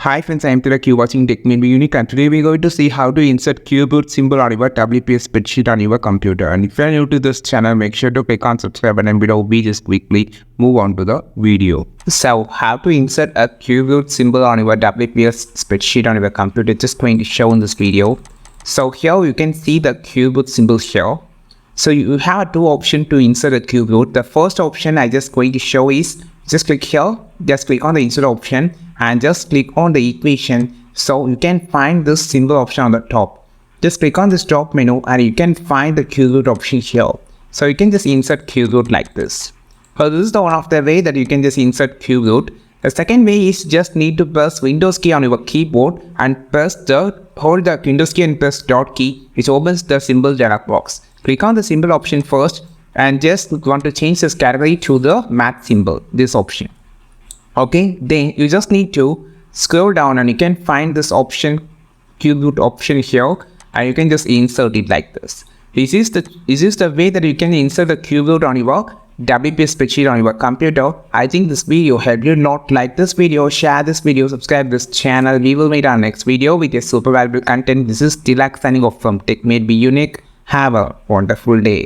Hi friends, I am Tilak, you watching Tech May Be Unique, and today we are going to see how to insert keyboard symbol on your WPS spreadsheet on your computer. And if you are new to this channel, make sure to click on subscribe button below. We just quickly move on to the video. So how to insert a keyboard symbol on your WPS spreadsheet on your computer, just going to show in this video. So here you can see the keyboard symbol here. So you have two options to insert a keyboard. The first option I just going to show is just click here, just click on the insert option and just click on the equation. So you can find this symbol option on the top. Just click on this top menu and you can find the keyboard option here. So you can just insert keyboard like this. So this is the one of the way that you can just insert keyboard. The second way is just need to press Windows key on your keyboard and hold the Windows key and press dot key, which opens the symbol dialog box. Click on the symbol option first and just want to change this category to the math symbol, this option. Okay, then you just need to scroll down and you can find this option, keyboard option here, and you can just insert it like this. This is the way that you can insert the keyboard on your WPS spreadsheet on your computer. I think this video helped you. Not like this video, share this video, subscribe this channel. We will meet our next video with a super valuable content. This is Tilak signing off from Tech May Be Unique. Have a wonderful day.